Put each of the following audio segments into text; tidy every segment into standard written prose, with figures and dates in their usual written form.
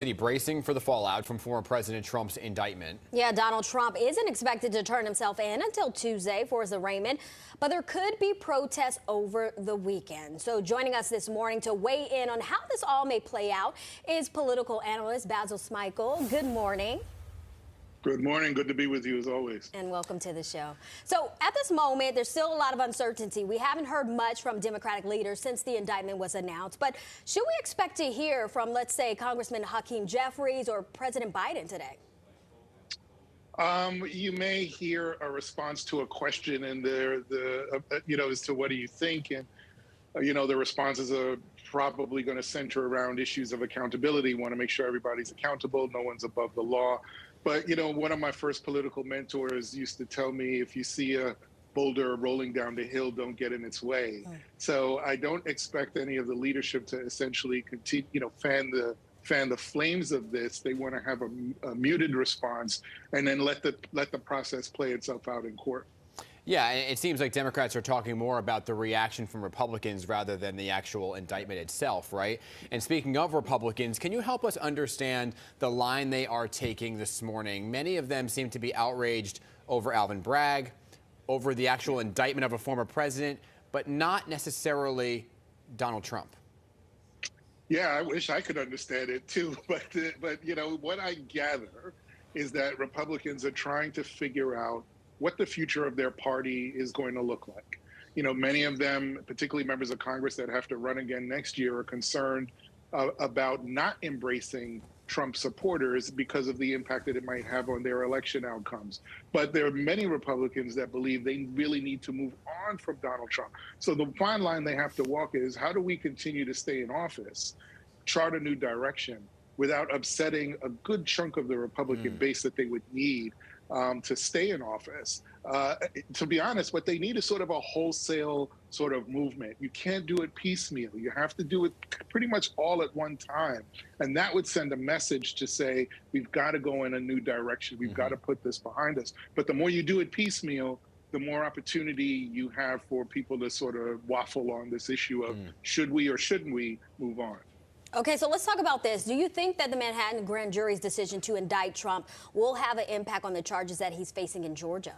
Bracing for the fallout from former President Trump's indictment. Yeah, Donald Trump isn't expected to turn himself in until Tuesday for his arraignment, but there could be protests over the weekend. So joining us this morning to weigh in on how this all may play out is political analyst Basil Smikle. Good morning. Good morning. Good to be with you as always. And welcome to the show. So at this moment, there's still a lot of uncertainty. We haven't heard much from Democratic leaders since the indictment was announced. But should we expect to hear from, let's say, Congressman Hakeem Jeffries or President Biden today? You may hear a response to a question and as to what do you think? And, the responses are probably going to center around issues of accountability. Want to make sure everybody's accountable. No one's above the law. But, one of my first political mentors used to tell me, if you see a boulder rolling down the hill, don't get in its way. So I don't expect any of the leadership to essentially continue, fan the flames of this. They want to have a muted response and then let the process play itself out in court. Yeah, it seems like Democrats are talking more about the reaction from Republicans rather than the actual indictment itself, right? And speaking of Republicans, can you help us understand the line they are taking this morning? Many of them seem to be outraged over Alvin Bragg, over the actual indictment of a former president, but not necessarily Donald Trump. Yeah, I wish I could understand it too, but what I gather is that Republicans are trying to figure out what the future of their party is going to look like. Many of them, particularly members of Congress that have to run again next year, are concerned about not embracing Trump supporters because of the impact that it might have on their election outcomes. But there are many Republicans that believe they really need to move on from Donald Trump. So the fine line they have to walk is, how do we continue to stay in office, chart a new direction, without upsetting a good chunk of the Republican base that they would need to stay in office? To be honest, what they need is sort of a wholesale sort of movement. You can't do it piecemeal. You have to do it pretty much all at one time. And that would send a message to say, we've got to go in a new direction. We've got to put this behind us. But the more you do it piecemeal, the more opportunity you have for people to sort of waffle on this issue of should we or shouldn't we move on. Okay, so let's talk about this. Do you think that the Manhattan grand jury's decision to indict Trump will have an impact on the charges that he's facing in Georgia?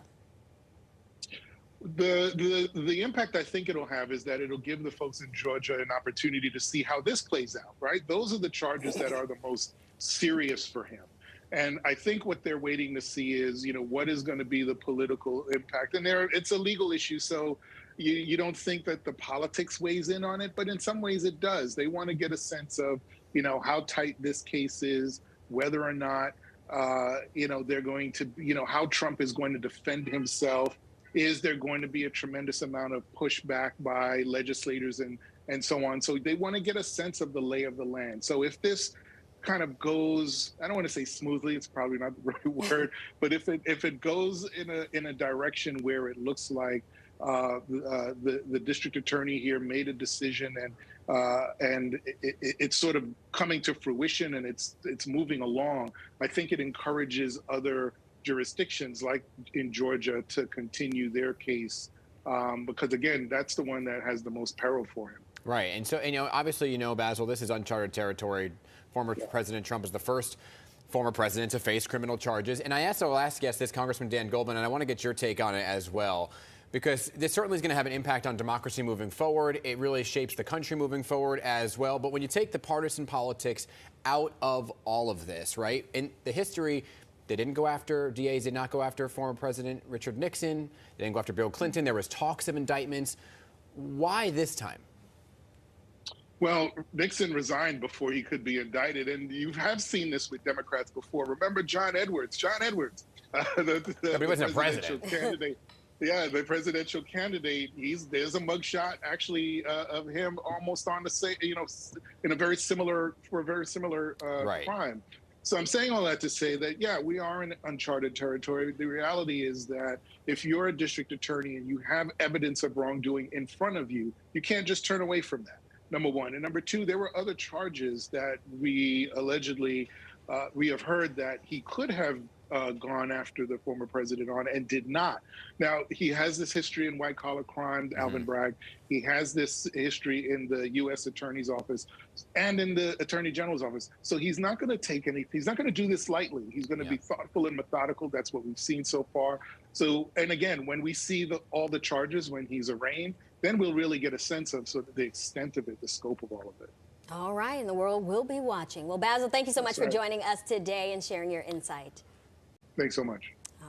The impact I think it'll have is that it'll give the folks in Georgia an opportunity to see how this plays out, right? Those are the charges that are the most serious for him. And I think what they're waiting to see is, what is going to be the political impact. And it's a legal issue, so you don't think that the politics weighs in on it, but in some ways it does. They want to get a sense of, how tight this case is, whether or not, they're going to, how Trump is going to defend himself. Is there going to be a tremendous amount of pushback by legislators and so on? So they want to get a sense of the lay of the land. So if this kind of goes, I don't want to say smoothly, it's probably not the right word, but if it goes in a direction where it looks like the district attorney here made a decision and it's sort of coming to fruition and it's moving along, I think it encourages other jurisdictions like in Georgia to continue their case because, again, that's the one that has the most peril for him. Right. And so, obviously, Basil, this is uncharted territory. Former President Trump is the first former president to face criminal charges. And I asked our last guest this, Congressman Dan Goldman, and I want to get your take on it as well, because this certainly is going to have an impact on democracy moving forward. It really shapes the country moving forward as well. But when you take the partisan politics out of all of this, right, in the history, they didn't go after, DAs did not go after former President Richard Nixon. They didn't go after Bill Clinton. There was talks of indictments. Why this time? Well, Nixon resigned before he could be indicted, and you have seen this with Democrats before. Remember John Edwards, he wasn't a president. Candidate. Yeah, the presidential candidate. There's a mugshot actually of him almost on the same, in a very similar crime. So I'm saying all that to say that, yeah, we are in uncharted territory. The reality is that if you're a district attorney and you have evidence of wrongdoing in front of you, you can't just turn away from that. Number one. And number two, there were other charges that we allegedly, we have heard that he could have gone after the former president on and did not. Now, he has this history in white collar crime, Alvin Bragg. He has this history in the U.S. Attorney's Office and in the Attorney General's office. So he's not going to take any, he's not going to do this lightly. He's going to be thoughtful and methodical. That's what we've seen so far. So, and again, when we see all the charges, when he's arraigned, then we'll really get a sense of the extent of it, the scope of all of it. All right, and the world will be watching. Well, Basil, thank you so much for joining us today and sharing your insight. Thanks so much.